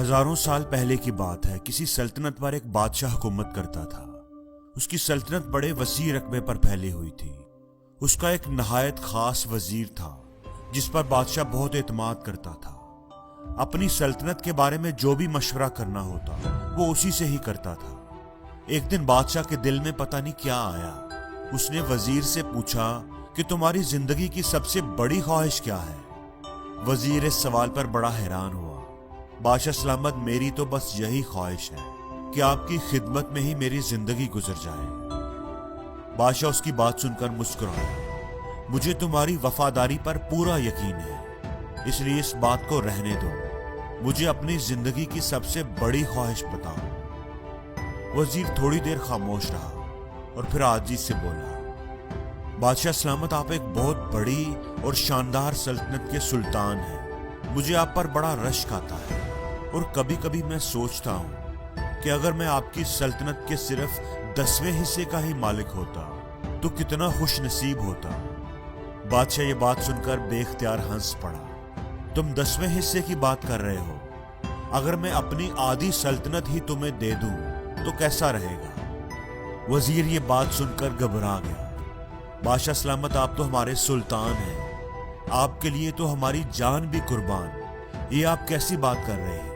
ہزاروں سال پہلے کی بات ہے، کسی سلطنت پر ایک بادشاہ حکومت کرتا تھا۔ اس کی سلطنت بڑے وسیع رقبے پر پھیلی ہوئی تھی۔ اس کا ایک نہایت خاص وزیر تھا جس پر بادشاہ بہت اعتماد کرتا تھا۔ اپنی سلطنت کے بارے میں جو بھی مشورہ کرنا ہوتا وہ اسی سے ہی کرتا تھا۔ ایک دن بادشاہ کے دل میں پتہ نہیں کیا آیا۔ اس نے وزیر سے پوچھا کہ تمہاری زندگی کی سب سے بڑی خواہش کیا ہے؟ وزیر اس سوال پر بڑا حیران ہوا۔ بادشاہ سلامت، میری تو بس یہی خواہش ہے کہ آپ کی خدمت میں ہی میری زندگی گزر جائے۔ بادشاہ اس کی بات سن کر مسکرایا۔ مجھے تمہاری وفاداری پر پورا یقین ہے، اس لیے اس بات کو رہنے دو۔ مجھے اپنی زندگی کی سب سے بڑی خواہش بتاؤ۔ وزیر تھوڑی دیر خاموش رہا اور پھر عاجزی سے بولا، بادشاہ سلامت، آپ ایک بہت بڑی اور شاندار سلطنت کے سلطان ہیں۔ مجھے آپ پر بڑا رشک آتا ہے اور کبھی کبھی میں سوچتا ہوں کہ اگر میں آپ کی سلطنت کے صرف 10ویں حصے کا ہی مالک ہوتا تو کتنا خوش نصیب ہوتا۔ بادشاہ یہ بات سن کر بے اختیار ہنس پڑا۔ تم 10ویں حصے کی بات کر رہے ہو؟ اگر میں اپنی آدھی سلطنت ہی تمہیں دے دوں تو کیسا رہے گا؟ وزیر یہ بات سن کر گھبرا گیا۔ بادشاہ سلامت، آپ تو ہمارے سلطان ہیں، آپ کے لیے تو ہماری جان بھی قربان۔ یہ آپ کیسی بات کر رہے ہیں؟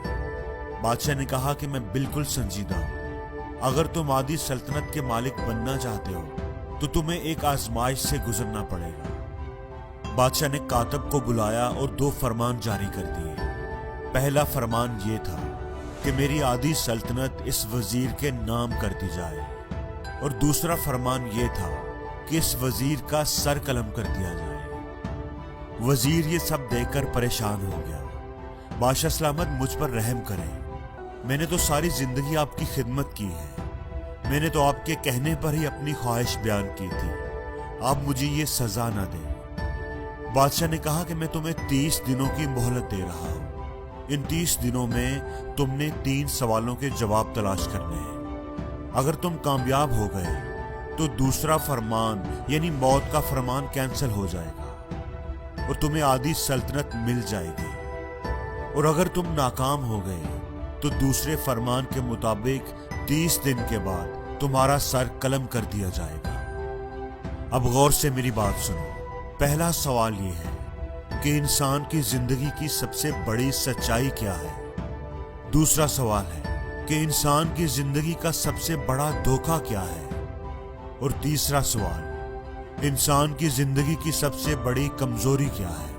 بادشاہ نے کہا کہ میں بالکل سنجیدہ ہوں۔ اگر تم آدھی سلطنت کے مالک بننا چاہتے ہو تو تمہیں ایک آزمائش سے گزرنا پڑے گا۔ بادشاہ نے کاتب کو بلایا اور 2 فرمان جاری کر دیے۔ پہلا فرمان یہ تھا کہ میری آدھی سلطنت اس وزیر کے نام کر دی جائے، اور دوسرا فرمان یہ تھا کہ اس وزیر کا سر قلم کر دیا جائے۔ وزیر یہ سب دیکھ کر پریشان ہو گیا۔ بادشاہ سلامت، مجھ پر رحم کریں، میں نے تو ساری زندگی آپ کی خدمت کی ہے۔ میں نے تو آپ کے کہنے پر ہی اپنی خواہش بیان کی تھی۔ آپ مجھے یہ سزا نہ دیں۔ بادشاہ نے کہا کہ میں تمہیں 30 دنوں کی مہلت دے رہا ہوں۔ ان 30 دنوں میں تم نے 3 سوالوں کے جواب تلاش کرنے ہیں۔ اگر تم کامیاب ہو گئے تو دوسرا فرمان یعنی موت کا فرمان کینسل ہو جائے گا اور تمہیں آدھی سلطنت مل جائے گی، اور اگر تم ناکام ہو گئے تو دوسرے فرمان کے مطابق 30 دن کے بعد تمہارا سر قلم کر دیا جائے گا۔ اب غور سے میری بات سنو۔ پہلا سوال یہ ہے کہ انسان کی زندگی کی سب سے بڑی سچائی کیا ہے؟ دوسرا سوال ہے کہ انسان کی زندگی کا سب سے بڑا دھوکہ کیا ہے؟ اور تیسرا سوال، انسان کی زندگی کی سب سے بڑی کمزوری کیا ہے؟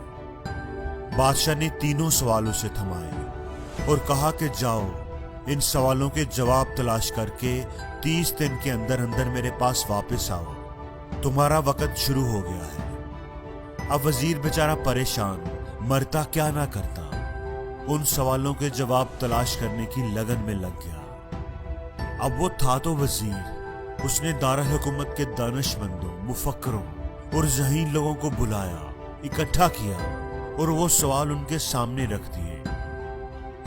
بادشاہ نے تینوں سوالوں سے تھمائے اور کہا کہ جاؤ، ان سوالوں کے جواب تلاش کر کے 30 دن کے اندر اندر میرے پاس واپس آؤ۔ تمہارا وقت شروع ہو گیا ہے۔ اب وزیر بیچارہ پریشان، مرتا کیا نہ کرتا، ان سوالوں کے جواب تلاش کرنے کی لگن میں لگ گیا۔ اب وہ تھا تو وزیر، اس نے دارالحکومت کے دانش مندوں، مفکروں اور ذہین لوگوں کو بلایا، اکٹھا کیا اور وہ سوال ان کے سامنے رکھ دیے۔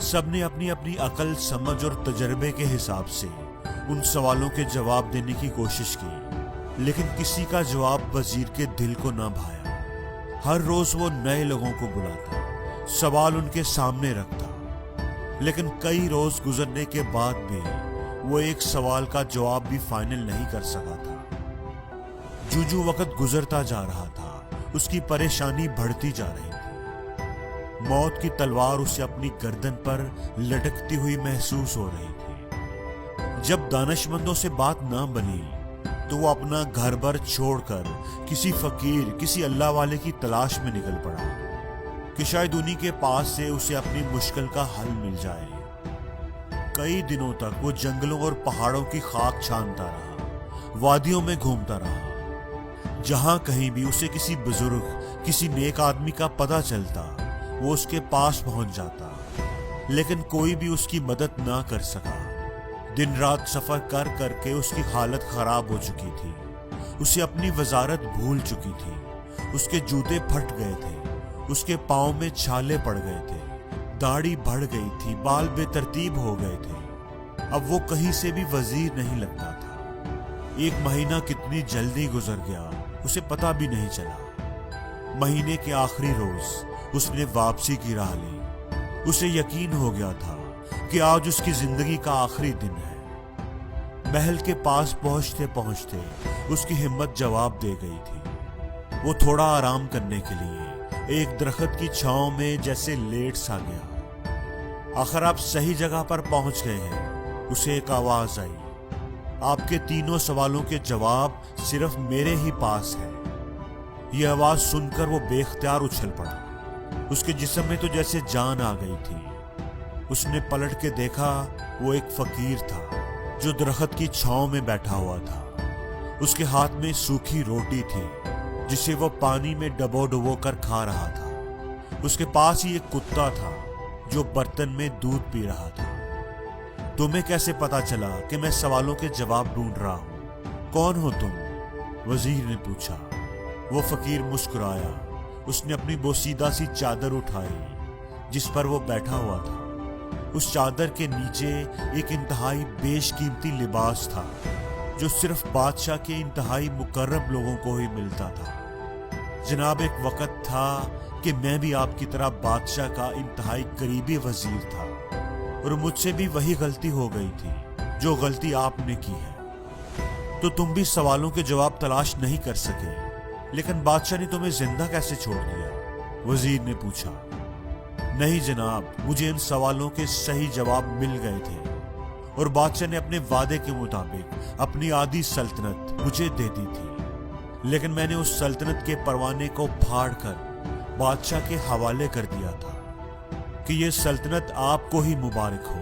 سب نے اپنی اپنی عقل، سمجھ اور تجربے کے حساب سے ان سوالوں کے جواب دینے کی کوشش کی، لیکن کسی کا جواب وزیر کے دل کو نہ بھایا۔ ہر روز وہ نئے لوگوں کو بلاتا، سوال ان کے سامنے رکھتا، لیکن کئی روز گزرنے کے بعد بھی وہ ایک سوال کا جواب بھی فائنل نہیں کر سکا تھا۔ جو وقت گزرتا جا رہا تھا، اس کی پریشانی بڑھتی جا رہی تھی۔ موت کی تلوار اسے اپنی گردن پر لٹکتی ہوئی محسوس ہو رہی تھی۔ جب دانش مندوں سے بات نہ بنی تو وہ اپنا گھر بر چھوڑ کر کسی فقیر، کسی اللہ والے کی تلاش میں نکل پڑا کہ شاید انہی کے پاس سے اسے اپنی مشکل کا حل مل جائے۔ کئی دنوں تک وہ جنگلوں اور پہاڑوں کی خاک چھانتا رہا، وادیوں میں گھومتا رہا۔ جہاں کہیں بھی اسے کسی بزرگ، کسی نیک آدمی کا پتہ چلتا، وہ اس کے پاس پہنچ جاتا، لیکن کوئی بھی اس کی مدد نہ کر سکا۔ دن رات سفر کر کر کے اس کی حالت خراب ہو چکی تھی۔ اسے اپنی وزارت بھول چکی تھی۔ اس کے جوتے پھٹ گئے تھے، اس کے پاؤں میں چھالے پڑ گئے تھے، داڑھی بڑھ گئی تھی، بال بے ترتیب ہو گئے تھے۔ اب وہ کہیں سے بھی وزیر نہیں لگتا تھا۔ 1 مہینہ کتنی جلدی گزر گیا، اسے پتہ بھی نہیں چلا۔ مہینے کے آخری روز اس نے واپسی کی راہ لی۔ اسے یقین ہو گیا تھا کہ آج اس کی زندگی کا آخری دن ہے۔ محل کے پاس پہنچتے پہنچتے اس کی ہمت جواب دے گئی تھی۔ وہ تھوڑا آرام کرنے کے لیے ایک درخت کی چھاؤں میں جیسے لیٹ سا گیا۔ آخر آپ صحیح جگہ پر پہنچ گئے ہیں، اسے ایک آواز آئی۔ آپ کے تینوں سوالوں کے جواب صرف میرے ہی پاس ہے۔ یہ آواز سن کر وہ بے اختیار اچھل پڑا۔ اس کے جسم میں تو جیسے جان آ گئی تھی۔ اس نے پلٹ کے دیکھا، وہ ایک فقیر تھا جو درخت کی چھاؤں میں بیٹھا ہوا تھا۔ اس کے ہاتھ میں سوکھی روٹی تھی جسے وہ پانی میں ڈبو کر کھا رہا تھا۔ اس کے پاس ہی ایک کتا تھا جو برتن میں دودھ پی رہا تھا۔ تمہیں کیسے پتا چلا کہ میں سوالوں کے جواب ڈھونڈ رہا ہوں؟ کون ہو تم؟ وزیر نے پوچھا۔ وہ فقیر مسکرایا۔ اس نے اپنی بوسیدہ سی چادر اٹھائی جس پر وہ بیٹھا ہوا تھا۔ اس چادر کے نیچے ایک انتہائی بیش قیمتی لباس تھا جو صرف بادشاہ کے انتہائی مقرب لوگوں کو ہی ملتا تھا۔ جناب، ایک وقت تھا کہ میں بھی آپ کی طرح بادشاہ کا انتہائی قریبی وزیر تھا، اور مجھ سے بھی وہی غلطی ہو گئی تھی جو غلطی آپ نے کی ہے۔ تو تم بھی سوالوں کے جواب تلاش نہیں کر سکے، لیکن بادشاہ نے تمہیں زندہ کیسے چھوڑ دیا؟ وزیر نے پوچھا۔ نہیں جناب، مجھے ان سوالوں کے صحیح جواب مل گئے تھے، اور بادشاہ نے اپنے وعدے کے مطابق اپنی آدھی سلطنت مجھے دے دی تھی، لیکن میں نے اس سلطنت کے پروانے کو پھاڑ کر بادشاہ کے حوالے کر دیا تھا کہ یہ سلطنت آپ کو ہی مبارک ہو،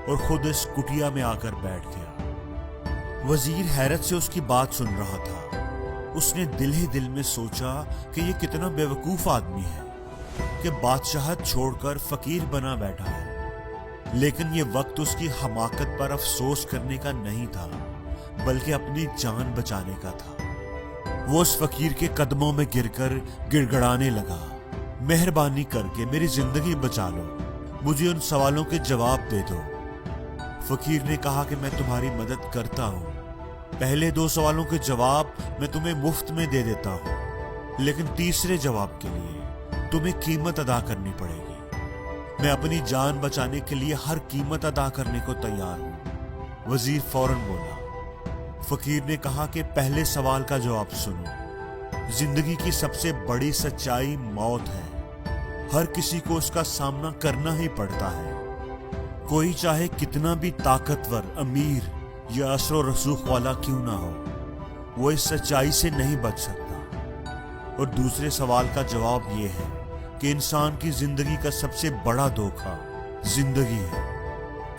اور خود اس کٹیا میں آ کر بیٹھ گیا۔ وزیر حیرت سے اس کی بات سن رہا تھا۔ اس نے دل ہی دل میں سوچا کہ یہ کتنا بیوقوف آدمی ہے کہ بادشاہت چھوڑ کر فقیر بنا بیٹھا ہے۔ لیکن یہ وقت اس کی حماقت پر افسوس کرنے کا نہیں تھا، بلکہ اپنی جان بچانے کا تھا۔ وہ اس فقیر کے قدموں میں گر کر گڑ گڑانے لگا، مہربانی کر کے میری زندگی بچا لو، مجھے ان سوالوں کے جواب دے دو۔ فقیر نے کہا کہ میں تمہاری مدد کرتا ہوں، پہلے 2 سوالوں کے جواب میں تمہیں مفت میں دے دیتا ہوں، لیکن تیسرے جواب کے لیے تمہیں قیمت ادا کرنی پڑے گی۔ میں اپنی جان بچانے کے لیے ہر قیمت ادا کرنے کو تیار ہوں۔ وزیر فوراً بولا۔ فقیر نے کہا کہ پہلے سوال کا جواب سنو۔ زندگی کی سب سے بڑی سچائی موت ہے۔ ہر کسی کو اس کا سامنا کرنا ہی پڑتا ہے، کوئی چاہے کتنا بھی طاقتور، امیر یا اثر و رسوخ والا کیوں نہ ہو، وہ اس سچائی سے نہیں بچ سکتا۔ اور دوسرے سوال کا جواب یہ ہے کہ انسان کی زندگی کا سب سے بڑا دھوکہ زندگی ہے۔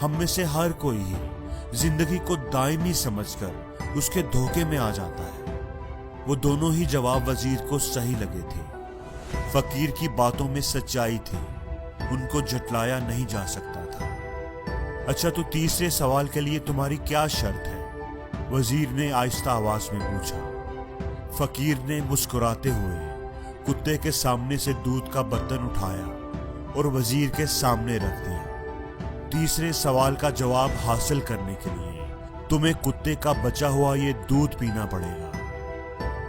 ہم میں سے ہر کوئی ہی زندگی کو دائمی سمجھ کر اس کے دھوکے میں آ جاتا ہے۔ وہ دونوں ہی جواب وزیر کو صحیح لگے تھے۔ فقیر کی باتوں میں سچائی تھی، ان کو جھٹلایا نہیں جا سکتا تھا۔ اچھا، تو تیسرے سوال کے لیے تمہاری کیا شرط ہے؟ وزیر نے آہستہ آواز میں پوچھا۔ فقیر نے مسکراتے ہوئے کتے کے سامنے سے دودھ کا برتن اٹھایا اور وزیر کے سامنے رکھ دیا۔ تیسرے سوال کا جواب حاصل کرنے کے لیے تمہیں کتے کا بچا ہوا یہ دودھ پینا پڑے گا۔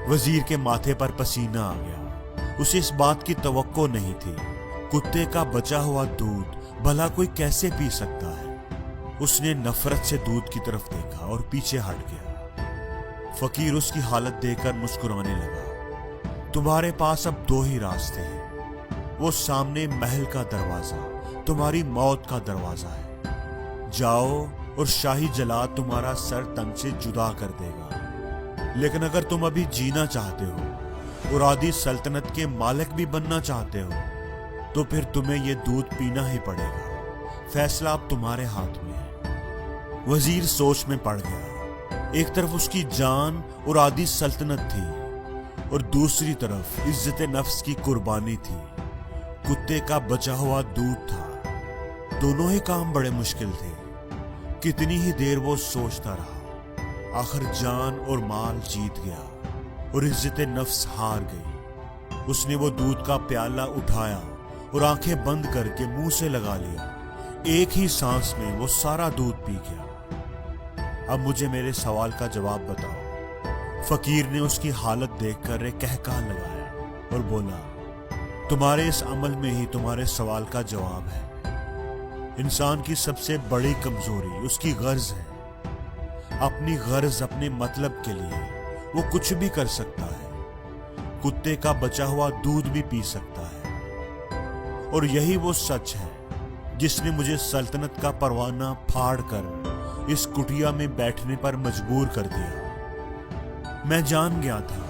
وزیر کے ماتھے پر پسینہ آ گیا۔ اسے اس بات کی توقع نہیں تھی۔ کتے کا بچا ہوا دودھ بھلا کوئی کیسے پی سکتا ہے؟ اس نے نفرت سے دودھ کی طرف دیکھا اور پیچھے ہٹ گیا۔ فقیر اس کی حالت دیکھ کر مسکرانے لگا۔ تمہارے پاس اب 2 ہی راستے ہیں۔ وہ سامنے محل کا دروازہ تمہاری موت کا دروازہ ہے۔ جاؤ اور شاہی جلاد تمہارا سر تن سے جدا کر دے گا، لیکن اگر تم ابھی جینا چاہتے ہو اور آدھی سلطنت کے مالک بھی بننا چاہتے ہو تو پھر تمہیں یہ دودھ پینا ہی پڑے گا۔ فیصلہ اب تمہارے ہاتھ میں ہے۔ وزیر سوچ میں پڑ گیا۔ ایک طرف اس کی جان اور آدھی سلطنت تھی، اور دوسری طرف عزت نفس کی قربانی تھی۔ کتے کا بچا ہوا دودھ تھا۔ دونوں ہی کام بڑے مشکل تھے۔ کتنی ہی دیر وہ سوچتا رہا، آخر جان اور مال جیت گیا اور عزت نفس ہار گئی۔ اس نے وہ دودھ کا پیالہ اٹھایا اور آنکھیں بند کر کے منہ سے لگا لیا۔ ایک ہی سانس میں وہ سارا دودھ پی گیا۔ اب مجھے میرے سوال کا جواب بتاؤ۔ فقیر نے اس کی حالت دیکھ کر ایک کہکہا لگایا اور بولا، تمہارے اس عمل میں ہی تمہارے سوال کا جواب ہے۔ انسان کی سب سے بڑی کمزوری اس کی غرض ہے. اپنی غرض اپنے مطلب کے لیے وہ کچھ بھی کر سکتا ہے. کتے کا بچا ہوا دودھ بھی پی سکتا ہے. اور یہی وہ سچ ہے جس نے مجھے سلطنت کا پروانہ پھاڑ کر اس کٹیا میں بیٹھنے پر مجبور کر دیا. میں جان گیا تھا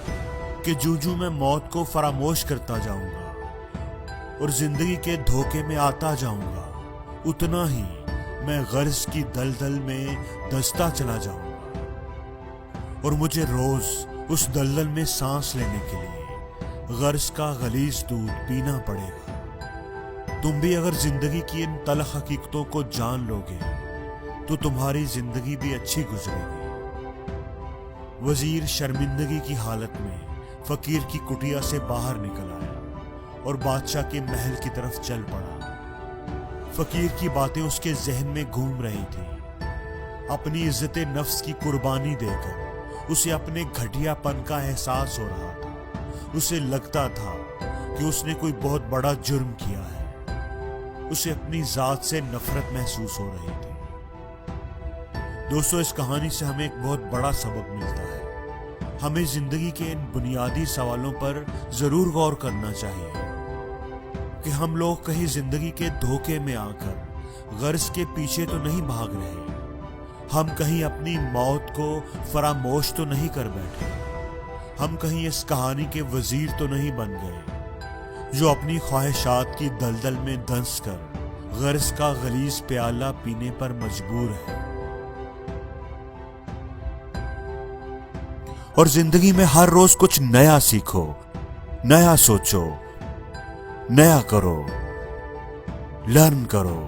کہ جو میں موت کو فراموش کرتا جاؤں گا اور زندگی کے دھوکے میں آتا جاؤں گا، اتنا ہی میں غرض کی دلدل میں دھنستا چلا جاؤں گا. اور مجھے روز اس دلدل میں سانس لینے کے لیے غرض کا غلیظ دودھ پینا پڑے گا. تم بھی اگر زندگی کی ان تلخ حقیقتوں کو جان لو گے تو تمہاری زندگی بھی اچھی گزرے گی. وزیر شرمندگی کی حالت میں فقیر کی کٹیا سے باہر نکل آیا اور بادشاہ کے محل کی طرف چل پڑا. فقیر کی باتیں اس کے ذہن میں گھوم رہی تھی. اپنی عزت نفس کی قربانی دے کر اسے اپنے گھٹیا پن کا احساس ہو رہا تھا. اسے لگتا تھا کہ اس نے کوئی بہت بڑا جرم کیا ہے. اسے اپنی ذات سے نفرت محسوس ہو رہی تھی. دوستو، اس کہانی سے ہمیں ایک بہت بڑا سبق ملتا ہے. ہمیں زندگی کے ان بنیادی سوالوں پر ضرور غور کرنا چاہیے کہ ہم لوگ کہیں زندگی کے دھوکے میں آ کر غرض کے پیچھے تو نہیں بھاگ رہے. ہم کہیں اپنی موت کو فراموش تو نہیں کر بیٹھے. ہم کہیں اس کہانی کے وزیر تو نہیں بن گئے جو اپنی خواہشات کی دلدل میں دھنس کر غرض کا غلیظ پیالہ پینے پر مجبور ہے. اور زندگی میں ہر روز کچھ نیا سیکھو، نیا سوچو، نیا کرو، لرن کرو.